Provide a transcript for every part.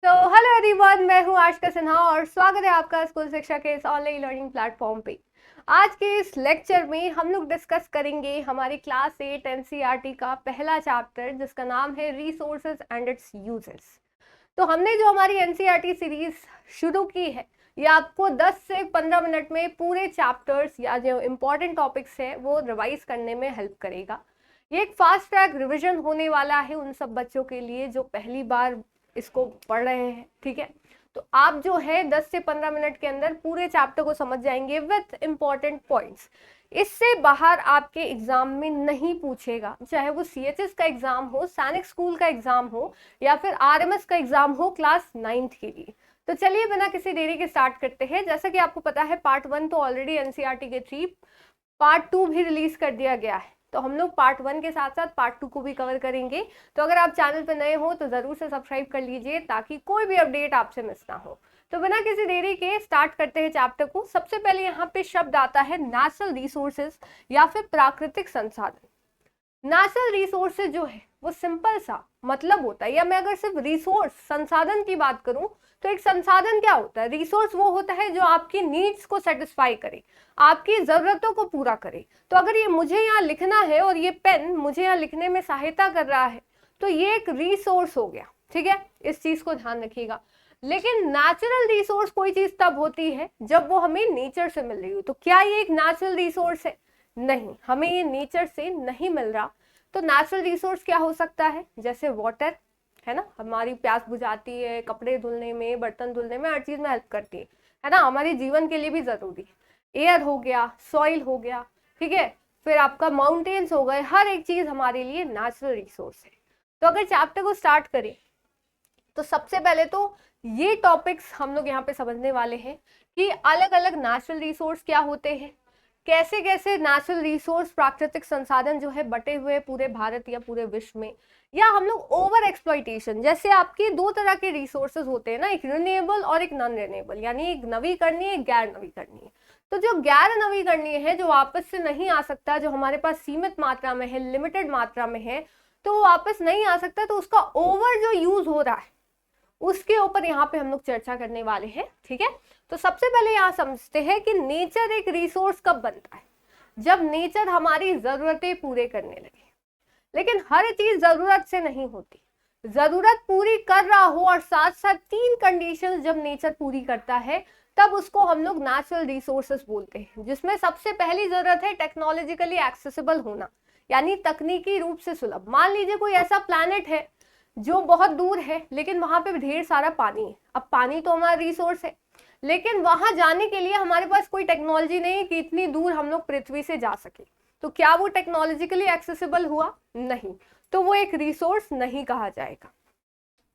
तो hello everyone, मैं हूं आशिका सिन्हा और स्वागत है आपका स्कूल शिक्षा के इस ऑनलाइन लर्निंग प्लेटफॉर्म पे। आज के इस लेक्चर में हम लोग डिस्कस करेंगे हमारी क्लास 8 एनसीईआरटी का पहला चैप्टर जिसका नाम है रिसोर्सेज एंड इट्स यूजेस। तो हमने जो हमारी एनसीईआरटी सीरीज शुरू की है ये आपको 10 से 15 मिनट में पूरे चैप्टर्स या जो इम्पोर्टेंट टॉपिक्स है वो रिवाइज करने में हेल्प करेगा। ये एक फास्ट ट्रैक रिवीजन होने वाला है उन सब बच्चों के लिए जो पहली बार इसको पढ़ रहे हैं। ठीक है, तो आप जो है 10 से 15 मिनट के अंदर पूरे चैप्टर को समझ जाएंगे विथ इम्पॉर्टेंट पॉइंट्स। इससे बाहर आपके एग्जाम में नहीं पूछेगा, चाहे वो सीएचएस का एग्जाम हो, सैनिक स्कूल का एग्जाम हो या फिर आरएमएस का एग्जाम हो क्लास 9th के लिए। तो चलिए बिना किसी देरी के स्टार्ट करते हैं। जैसा कि आपको पता है पार्ट 1 तो ऑलरेडी एनसीईआरटी के थ्रू, पार्ट 2 भी रिलीज कर दिया गया है, तो हम लोग पार्ट 1 के साथ साथ पार्ट 2 को भी कवर करेंगे। तो अगर आप चैनल पर नए हो तो जरूर से सब्सक्राइब कर लीजिए ताकि कोई भी अपडेट आपसे मिस ना हो। तो बिना किसी देरी के स्टार्ट करते हैं चैप्टर को। सबसे पहले यहाँ पे शब्द आता है नेचुरल रिसोर्सेज या फिर प्राकृतिक संसाधन। नेचुरल रिसोर्सेज जो है वो सिंपल सा मतलब होता है, या मैं अगर सिर्फ रिसोर्स संसाधन की बात करूं तो एक संसाधन क्या होता है? रिसोर्स वो होता है जो आपकी नीड्स को सेटिस्फाई करे, आपकी जरूरतों को पूरा करे। तो अगर ये मुझे यहाँ लिखना है और ये पेन मुझे यहाँ लिखने में सहायता कर रहा है तो ये एक रिसोर्स हो गया। ठीक है, इस चीज को ध्यान रखिएगा। लेकिन नेचुरल रिसोर्स कोई चीज तब होती है जब वो हमें नेचर से मिल रही हो। तो क्या ये एक नेचुरल रिसोर्स है? नहीं, हमें ये नेचर से नहीं मिल रहा। तो नेचुरल रिसोर्स क्या हो सकता है? जैसे वाटर है ना, हमारी प्यास बुझाती है, कपड़े धुलने में, बर्तन धुलने में, हर चीज में हेल्प करती है ना, हमारे जीवन के लिए भी जरूरी है। एयर हो गया, सॉइल हो गया, ठीक है, फिर आपका माउंटेन्स हो गए, हर एक चीज हमारे लिए नेचुरल रिसोर्स है। तो अगर चैप्टर को स्टार्ट करें तो सबसे पहले तो ये टॉपिक्स हम लोग यहाँ पे समझने वाले हैं कि अलग अलग नेचुरल रिसोर्स क्या होते हैं, कैसे कैसे नेचुरल रिसोर्स प्राकृतिक संसाधन जो है बटे हुए पूरे भारत या पूरे विश्व में, या हम लोग ओवर एक्सप्लॉइटेशन, जैसे आपके दो तरह के रिसोर्सेज होते हैं ना, एक रिन्यूएबल और एक नॉन रिन्यूएबल, यानी एक नवीकरणीय एक गैर नवीकरणीय। तो जो गैर नवीकरणीय है, जो वापस से नहीं आ सकता, जो हमारे पास सीमित मात्रा में है, लिमिटेड मात्रा में है, तो वो वापस नहीं आ सकता, तो उसका ओवर जो यूज हो रहा है उसके ऊपर यहाँ पे हम लोग चर्चा करने वाले हैं। ठीक है, तो सबसे पहले यहाँ समझते हैं कि नेचर एक रिसोर्स कब बनता है? जब नेचर हमारी जरूरतें पूरे करने लगे। लेकिन हर चीज जरूरत से नहीं होती, जरूरत पूरी कर रहा हो और साथ साथ 3 कंडीशंस जब नेचर पूरी करता है तब उसको हम लोग नेचुरल रिसोर्सेस बोलते हैं। जिसमें सबसे पहली जरूरत है टेक्नोलॉजिकली एक्सेसिबल होना, यानी तकनीकी रूप से सुलभ। मान लीजिए कोई ऐसा प्लैनेट है जो बहुत दूर है लेकिन वहां पे ढेर सारा पानी है। अब पानी तो हमारा रिसोर्स है, लेकिन वहां जाने के लिए हमारे पास कोई टेक्नोलॉजी नहीं है कि इतनी दूर हम लोग पृथ्वी से जा सके। तो क्या वो टेक्नोलॉजिकली एक्सेसिबल हुआ? नहीं, तो वो एक रिसोर्स नहीं कहा जाएगा।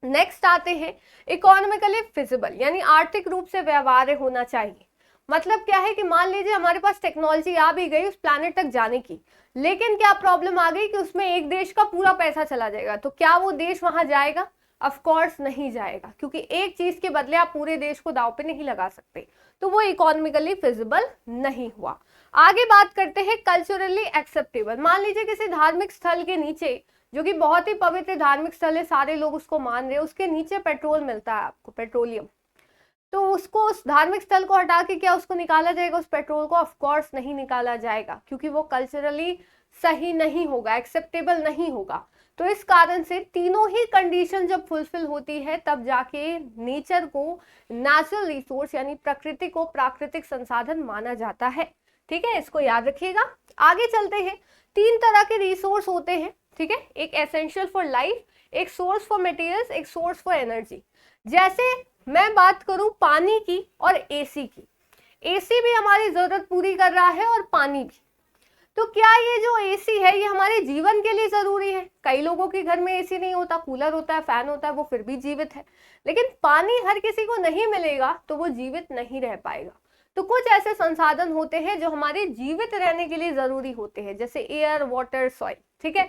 नेक्स्ट आते हैं इकोनॉमिकली फिजिबल, यानी आर्थिक रूप से व्यवहार्य होना चाहिए। मतलब क्या है कि मान लीजिए हमारे पास टेक्नोलॉजी आ भी गई उस प्लैनेट तक जाने की, लेकिन क्या प्रॉब्लम आ गई कि उसमें एक देश का पूरा पैसा चला जाएगा। तो क्या वो देश वहां जाएगा? ऑफ कोर्स नहीं जाएगा, क्योंकि एक चीज के बदले आप पूरे देश को दांव पे नहीं लगा सकते। तो वो इकोनॉमिकली फिजिबल नहीं हुआ। आगे बात करते हैं कल्चरली एक्सेप्टेबल। मान लीजिए किसी धार्मिक स्थल के नीचे, जो कि बहुत ही पवित्र धार्मिक स्थल है, सारे लोग उसको मान रहे हैं, उसके नीचे पेट्रोल मिलता है आपको, पेट्रोलियम। तो उसको, उस धार्मिक स्थल को हटा के क्या उसको निकाला जाएगा उस पेट्रोल को? ऑफ कोर्स नहीं निकाला जाएगा, क्योंकि वो कल्चरली सही नहीं होगा, एक्सेप्टेबल नहीं होगा। तो इस कारण से तीनों ही कंडीशन जब फुलफिल होती है तब जाके नेचर को नेचुरल रिसोर्स यानी प्रकृति को प्राकृतिक संसाधन माना जाता है। ठीक है, इसको याद रखिएगा। आगे चलते हैं। 3 तरह के रिसोर्स होते हैं। ठीक है, एक एसेंशियल फॉर लाइफ, एक सोर्स फॉर मटेरियल्स, एक सोर्स फॉर एनर्जी। जैसे मैं बात करूं पानी की और एसी की, एसी भी हमारी जरूरत पूरी कर रहा है और पानी भी। तो क्या ये जो एसी है ये हमारे जीवन के लिए जरूरी है? कई लोगों के घर में एसी नहीं होता, कूलर होता है, फैन होता है, वो फिर भी जीवित है। लेकिन पानी हर किसी को नहीं मिलेगा तो वो जीवित नहीं रह पाएगा। तो कुछ ऐसे संसाधन होते हैं जो हमारे जीवित रहने के लिए जरूरी होते हैं, जैसे एयर, वाटर, सॉइल। ठीक है,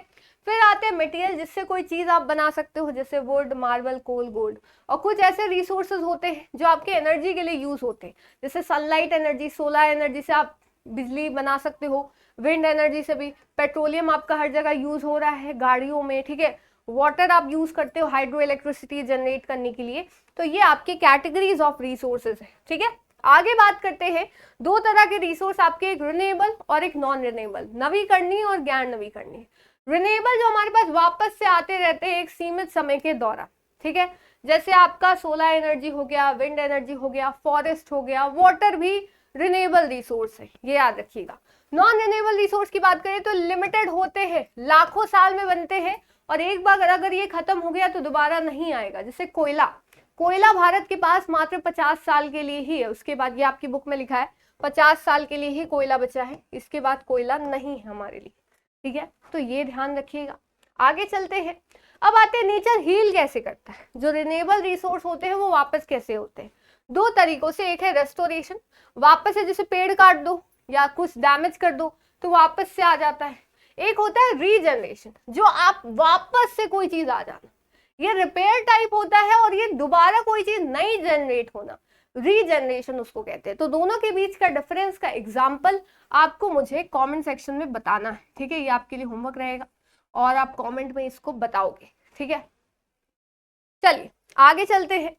फिर आते हैं मटेरियल जिससे कोई चीज आप बना सकते हो, जैसे वुड, मार्बल, कोल, गोल्ड। और कुछ ऐसे रिसोर्सेज होते हैं जो आपके एनर्जी के लिए यूज होते हैं, जैसे सनलाइट एनर्जी, सोलर एनर्जी से आप बिजली बना सकते हो, विंड एनर्जी से भी। पेट्रोलियम आपका हर जगह यूज हो रहा है गाड़ियों में, ठीक है, वाटर आप यूज करते हो हाइड्रो इलेक्ट्रिसिटी जनरेट करने के लिए। तो ये आपके कैटेगरीज ऑफ रिसोर्सेज है, ठीक है। आगे बात करते हैं, दो तरह के रिसोर्स आपके, एक रिन्यूएबल और एक नॉन रिन्यूएबल, नवीकरणीय और गैर नवीकरणीय। रिन्यूएबल जो हमारे पास वापस से आते रहते हैं एक सीमित समय के दौरान, ठीक है, जैसे आपका सोलर एनर्जी हो गया, विंड एनर्जी हो गया, फॉरेस्ट हो गया, वाटर भी रिन्यूएबल रिसोर्स है, ये याद रखिएगा। नॉन रिन्यूएबल रिसोर्स की बात करें तो लिमिटेड होते हैं, लाखों साल में बनते हैं और एक बार अगर ये खत्म हो गया तो दोबारा नहीं आएगा। जैसे कोयला, कोयला भारत के पास मात्र 50 साल के लिए ही है, उसके बाद ये आपकी बुक में लिखा है 50 साल के लिए ही कोयला बचा है, इसके बाद कोयला नहीं है हमारे लिए, ठीक है, तो ये ध्यान रखिएगा। आगे चलते हैं, अब आते हैं नेचर हील कैसे करता है, जो रिन्यूएबल रिसोर्स होते हैं वो वापस कैसे होते हैं। दो तरीकों से, एक है रेस्टोरेशन, वापस से जैसे पेड़ काट दो या कुछ डैमेज कर दो तो वापस से आ जाता है। एक होता है रीजनरेशन, जो आप वापस से कोई चीज आ जाना, ये रिपेयर टाइप होता है और ये दोबारा कोई चीज नई जनरेट होना, रीजनरेशन उसको कहते हैं। तो दोनों के बीच का डिफरेंस का एग्जाम्पल आपको मुझे कमेंट सेक्शन में बताना है, ठीक है, ये आपके लिए होमवर्क रहेगा और आप कमेंट में इसको बताओगे, ठीक है। चलिए आगे चलते हैं,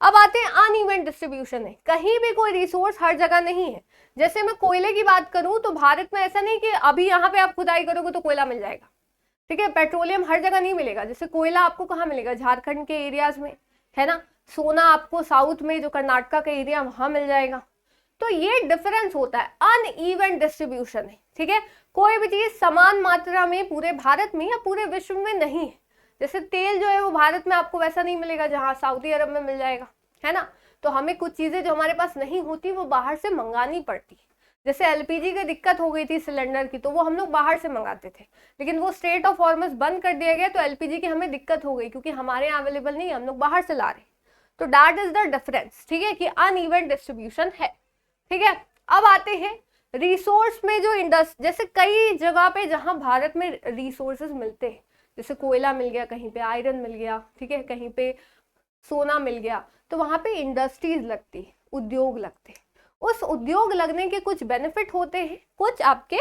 अब आते हैं अनइवन डिस्ट्रीब्यूशन है, कहीं भी कोई रिसोर्स हर जगह नहीं है। जैसे मैं कोयले की बात करूं तो भारत में ऐसा नहीं कि अभी यहाँ पे आप खुदाई करोगे तो कोयला मिल जाएगा, ठीक है, पेट्रोलियम हर जगह नहीं मिलेगा। जैसे कोयला आपको कहाँ मिलेगा, झारखंड के एरियाज में, है ना, सोना आपको साउथ में जो कर्नाटका का एरिया वहां मिल जाएगा। तो ये डिफरेंस होता है, अनइवन डिस्ट्रीब्यूशन है, ठीक है, कोई भी चीज समान मात्रा में पूरे भारत में या पूरे विश्व में नहीं है। जैसे तेल जो है वो भारत में आपको वैसा नहीं मिलेगा जहाँ सऊदी अरब में मिल जाएगा, है ना, तो हमें कुछ चीजें जो हमारे पास नहीं होती वो बाहर से मंगानी पड़ती। जैसे एलपीजी की दिक्कत हो गई थी सिलेंडर की, तो वो हम लोग बाहर से मंगाते थे, लेकिन वो स्ट्रेट ऑफ हॉर्मुज बंद कर दिया गया तो एलपीजी की हमें दिक्कत हो गई क्योंकि हमारे यहाँ अवेलेबल नहीं, हम लोग बाहर से ला रहे। तो दैट इज द डिफरेंस, ठीक है, कि अनइवन डिस्ट्रीब्यूशन है, ठीक है। अब आते हैं रिसोर्स में जो जैसे कई जगह पे जहां भारत में रिसोर्सेज मिलते हैं, जैसे कोयला मिल गया, कहीं पे आयरन मिल गया, ठीक है, कहीं पे सोना मिल गया, तो वहां पे इंडस्ट्रीज लगती, उद्योग लगते। उस उद्योग लगने के कुछ बेनिफिट होते हैं, कुछ आपके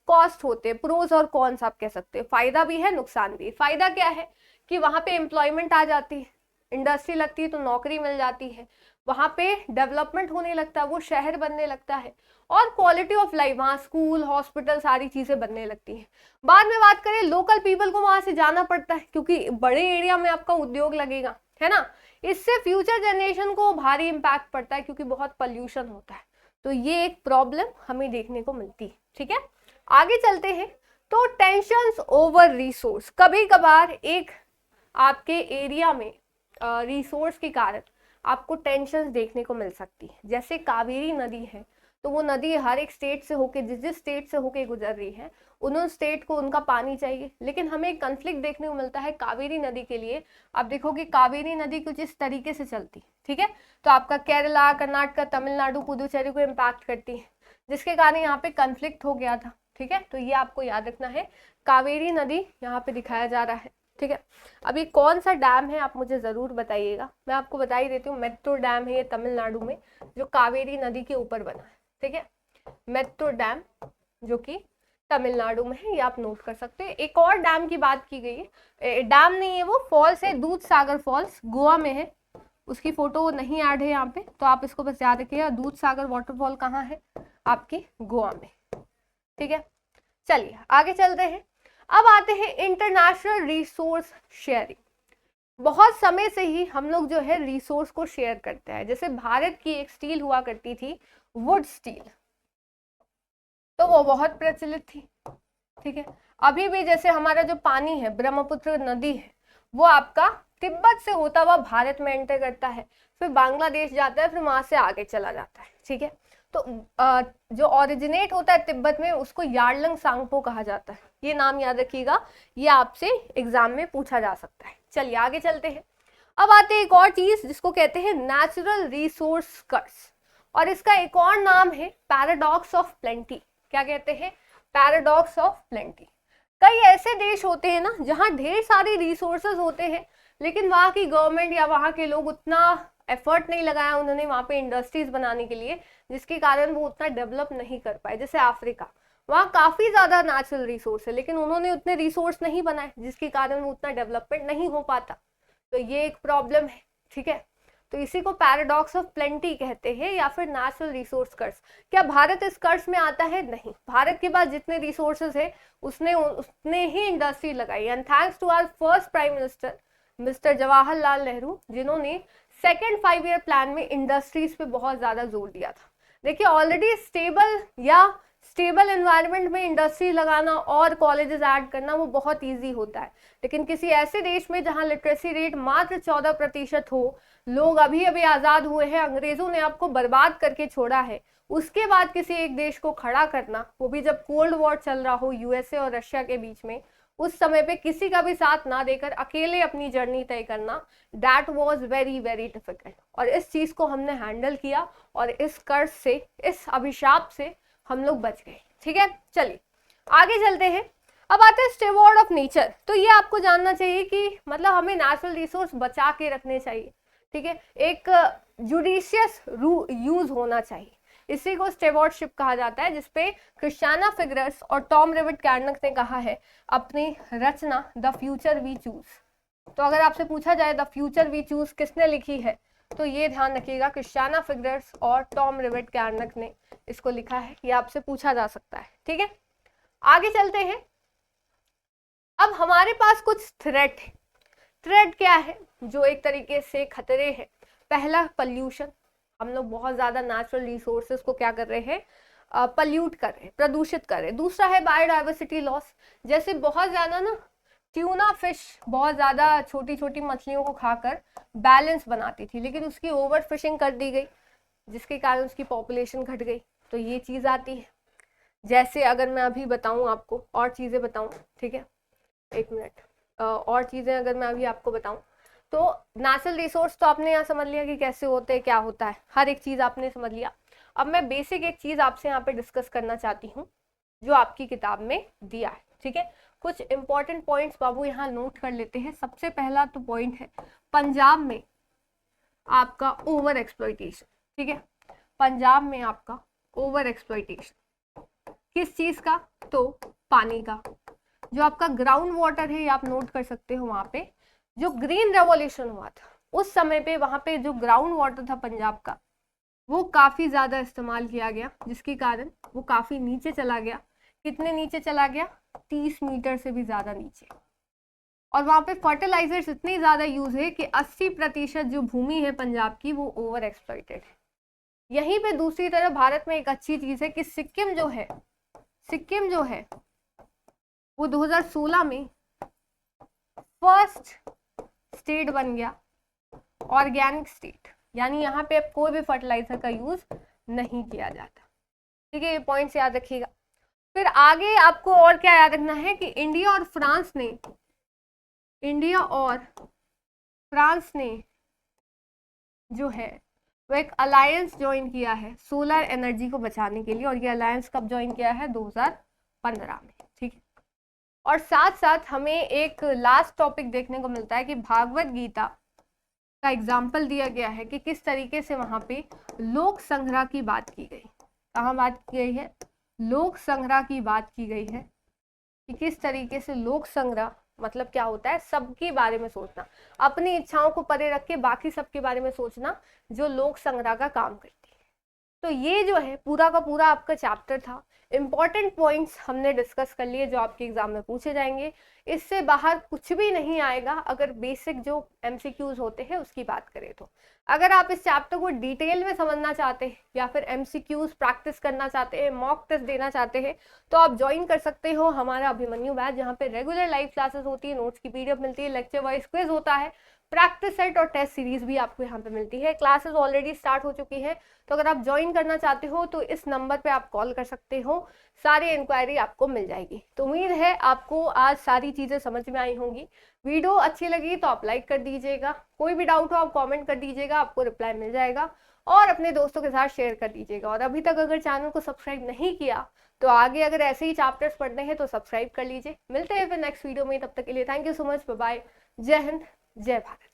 कॉस्ट होते हैं, प्रोज और कॉन्स आप कह सकते हैं, फायदा भी है नुकसान भी है। फायदा क्या है कि वहां पे एम्प्लॉयमेंट आ जाती है, इंडस्ट्री लगती है तो नौकरी मिल जाती है, वहां पे डेवलपमेंट होने लगता है, वो शहर बनने लगता है, और क्वालिटी ऑफ लाइफ, वहाँ स्कूल हॉस्पिटल सारी चीजें बनने लगती हैं। बाद में बात करें, लोकल पीपल को वहां से जाना पड़ता है क्योंकि बड़े एरिया में आपका उद्योग लगेगा, है ना, इससे फ्यूचर जनरेशन को भारी इंपैक्ट पड़ता है क्योंकि बहुत पॉल्यूशन होता है। तो ये एक प्रॉब्लम हमें देखने को मिलती है, ठीक है। आगे चलते हैं, तो टेंशंस ओवर रिसोर्स, कभी कभार एक आपके एरिया में रिसोर्स के कारण आपको टेंशन देखने को मिल सकती है। जैसे कावेरी नदी है, तो वो नदी हर एक स्टेट से होके, जिस स्टेट से होके गुजर रही है, उन स्टेट को उनका पानी चाहिए, लेकिन हमें एक कन्फ्लिक्ट देखने को मिलता है कावेरी नदी के लिए। आप देखोगे कावेरी नदी कुछ इस तरीके से चलती, ठीक है, तो आपका केरला, कर्नाटक, तमिलनाडु, पुदुचेरी को इम्पैक्ट करती है, जिसके कारण यहाँ पे कन्फ्लिक्ट हो गया था, ठीक है। तो ये आपको याद रखना है, कावेरी नदी यहाँ पे दिखाया जा रहा है, ठीक है। अभी कौन सा डैम है आप मुझे जरूर बताइएगा, मैं आपको बता ही देती हूँ, मेट्रो डैम है ये तमिलनाडु में, जो कावेरी नदी के ऊपर बना है, ठीक है, मेट्रो डैम जो कि तमिलनाडु में है, ये आप नोट कर सकते हैं। एक और डैम की बात की गई है, डैम नहीं है वो फॉल्स है, दूध सागर फॉल्स गोवा में है, उसकी फोटो नहीं ऐड है यहाँ पे, तो आप इसको बस याद रखिएगा, दूध सागर वाटरफॉल कहाँ है, आपकी गोवा में, ठीक है। चलिए आगे चलते हैं, अब आते हैं इंटरनेशनल रिसोर्स शेयरिंग। बहुत समय से ही हम लोग जो है रिसोर्स को शेयर करते हैं। जैसे भारत की एक स्टील हुआ करती थी, वुड स्टील, तो वो बहुत प्रचलित थी, ठीक है। अभी भी जैसे हमारा जो पानी है, ब्रह्मपुत्र नदी है, वो आपका तिब्बत से होता हुआ भारत में एंटर करता है, फिर बांग्लादेश जाता है, फिर वहां से आगे चला जाता है, ठीक है। तो जो ओरिजिनेट होता है तिब्बत में, उसको यार्लंग सांगपो कहा जाता है, ये नाम याद रखिएगा, ये आपसे एग्जाम में पूछा जा सकता है। चलिए आगे चलते हैं, अब आते हैं एक और चीज जिसको कहते हैं नेचुरल रिसोर्स कर्स, और इसका एक और नाम है पैराडॉक्स ऑफ प्लेंटी। क्या कहते हैं, पैराडॉक्स ऑफ प्लेंटी। कई ऐसे देश होते हैं ना जहाँ ढेर सारे रिसोर्सेज होते हैं, लेकिन वहाँ की गवर्नमेंट या वहाँ के लोग उतना एफर्ट नहीं लगाया उन्होंने वहाँ पे इंडस्ट्रीज बनाने के लिए, जिसके कारण वो उतना डेवलप नहीं कर पाए। जैसे अफ्रीका, वहाँ काफी ज्यादा नेचुरल रिसोर्स है, लेकिन उन्होंने उतने रिसोर्स नहीं बनाए जिसके कारण वो उतना डेवलपमेंट नहीं हो पाता। तो ये एक प्रॉब्लम है, ठीक है। तो इसी को पैराडॉक्स ऑफ प्लेंटी कहते हैं या फिर नेचुरल रिसोर्स कर्स। क्या भारत इस कर्स में आता है? नहीं, भारत के पास जितने रिसोर्सेज है उसने उतने ही इंडस्ट्री लगाई। And thanks to our first prime minister mister Jawaharlal Nehru, जिन्होंने सेकेंड 5 ईयर प्लान में इंडस्ट्रीज पे बहुत ज्यादा जोर दिया था। देखिए, ऑलरेडी स्टेबल एनवायरनमेंट में इंडस्ट्री लगाना और कॉलेजेस ऐड करना वो बहुत इजी होता है, लेकिन किसी ऐसे देश में जहां लिटरेसी रेट मात्र 14% हो, लोग अभी अभी आजाद हुए हैं, अंग्रेजों ने आपको बर्बाद करके छोड़ा है, उसके बाद किसी एक देश को खड़ा करना, वो भी जब कोल्ड वॉर चल रहा हो यूएसए और रशिया के बीच में, उस समय पे किसी का भी साथ ना देकर अकेले अपनी जर्नी तय करना, that was very very difficult. और इस चीज को हमने हैंडल किया और इस कर्ज से, इस अभिशाप से हम लोग बच गए, ठीक है। चलिए आगे चलते हैं। अब आते हैं स्टेवॉर्ड ऑफ नेचर। तो ये आपको जानना चाहिए कि मतलब हमें नेचुरल रिसोर्स बचा के रखने चाहिए, ठीक है, एक जुडिशियस यूज होना चाहिए। इसी को स्टेवॉर्डशिप कहा जाता है, जिसपे क्रिस्टियाना फिगरर्स और टॉम रिवेट कैर्नक ने कहा है अपनी रचना द फ्यूचर वी चूज। तो अगर आपसे पूछा जाए द फ्यूचर वी चूज किसने लिखी है, तो ये ध्यान रखिएगा क्रिस्टियाना फिगरर्स और टॉम रिवेट कैर्नक ने इसको लिखा है। ये आपसे पूछा जा सकता है, ठीक है। आगे चलते हैं। अब हमारे पास कुछ थ्रेट है। थ्रेट क्या है? जो एक तरीके से खतरे हैं। पहला, पॉल्यूशन। हम लोग बहुत ज्यादा नेचुरल रिसोर्सेज को क्या कर रहे हैं? पल्यूट कर रहे हैं, प्रदूषित कर रहे हैं। दूसरा है बायोडाइवर्सिटी लॉस। जैसे बहुत ज्यादा ना ट्यूना फिश बहुत ज्यादा छोटी छोटी मछलियों को खाकर बैलेंस बनाती थी, लेकिन उसकी ओवर फिशिंग कर दी गई, जिसके कारण उसकी पॉपुलेशन घट गई। तो ये चीज आती है। जैसे अगर मैं अभी बताऊं आपको और चीजें बताऊं, ठीक है, एक मिनट, और चीजें अगर मैं अभी आपको बताऊं, तो नेचुरल रिसोर्स तो आपने यहाँ समझ लिया कि कैसे होते हैं, क्या होता है, हर एक चीज आपने समझ लिया। अब मैं बेसिक एक चीज आपसे यहाँ पे डिस्कस करना चाहती हूँ जो आपकी किताब में दिया है, ठीक है। कुछ इंपॉर्टेंट पॉइंट्स बाबू यहाँ नोट कर लेते हैं। सबसे पहला तो पॉइंट है पंजाब में आपका ओवर एक्सप्लॉइटेशन, ठीक है। पंजाब में आपका ओवर एक्सप्लॉइटेशन किस चीज का? तो पानी का। जो आपका ग्राउंड वाटर है, ये आप नोट कर सकते हो। वहां पे जो ग्रीन रेवोल्यूशन हुआ था उस समय पे वहां पे जो ग्राउंड वाटर था पंजाब का, वो काफी ज्यादा इस्तेमाल किया गया, जिसके कारण वो काफी नीचे चला गया। कितने नीचे चला गया? 30 मीटर से भी ज्यादा नीचे। और वहां पे फर्टिलाइजर्स इतनी ज्यादा यूज है कि 80% जो भूमि है पंजाब की वो ओवर एक्सप्लॉइटेड है। यहीं पे दूसरी तरफ भारत में एक अच्छी चीज है कि सिक्किम जो है वो 2016 में फर्स्ट स्टेट बन गया, ऑर्गेनिक स्टेट, यानी यहाँ पे अब कोई भी फर्टिलाइजर का यूज नहीं किया जाता, ठीक है। ये पॉइंट्स याद रखिएगा। फिर आगे आपको और क्या याद रखना है कि इंडिया और फ्रांस ने जो है वो एक अलायंस ज्वाइन किया है सोलर एनर्जी को बचाने के लिए, और ये अलायंस कब ज्वाइन किया है? 2015 में, ठीक है। और साथ साथ हमें एक लास्ट टॉपिक देखने को मिलता है कि भागवत गीता का एग्जाम्पल दिया गया है कि किस तरीके से वहां पे लोक संग्रह की बात की गई। कहाँ बात की गई है? लोक संग्रह की बात की गई है कि किस तरीके से लोक संग्रह मतलब क्या होता है? सबके बारे में सोचना, अपनी इच्छाओं को परे रख के बाकी सबके बारे में सोचना, जो लोक संग्रह का काम करती है। तो ये जो है पूरा का पूरा आपका चैप्टर था। इंपॉर्टेंट पॉइंट्स हमने डिस्कस कर लिए जो आपके एग्जाम में पूछे जाएंगे। इससे बाहर कुछ भी नहीं आएगा अगर बेसिक जो एमसीक्यूज होते हैं उसकी बात करें तो। अगर आप इस चैप्टर को डिटेल में समझना चाहते हैं या फिर एमसीक्यूज प्रैक्टिस करना चाहते हैं, मॉक टेस्ट देना चाहते हैं, तो आप ज्वाइन कर सकते हो हमारा अभिमन्यु बैच, जहाँ पे रेगुलर लाइव क्लासेस होती है, नोट्स की पीडीएफ मिलती है, लेक्चर वाइज क्विज होता है, प्रैक्टिस सेट और टेस्ट सीरीज भी आपको यहाँ पे मिलती है। क्लासेस ऑलरेडी स्टार्ट हो चुकी है, तो अगर आप ज्वाइन करना चाहते हो तो इस नंबर पे आप कॉल कर सकते हो, सारी इंक्वायरी आपको मिल जाएगी। तो उम्मीद है आपको आज सारी चीजें समझ में आई होंगी। वीडियो अच्छी लगी तो आप लाइक कर दीजिएगा, कोई भी डाउट हो आप कॉमेंट कर दीजिएगा, आपको रिप्लाई मिल जाएगा, और अपने दोस्तों के साथ शेयर कर दीजिएगा। और अभी तक अगर चैनल को सब्सक्राइब नहीं किया तो आगे अगर ऐसे ही चैप्टर्स पढ़ने हैं तो सब्सक्राइब कर लीजिए। मिलते हैं फिर नेक्स्ट वीडियो में, तब तक के लिए thank you so much, bye bye, जय हिंद, जय भारत।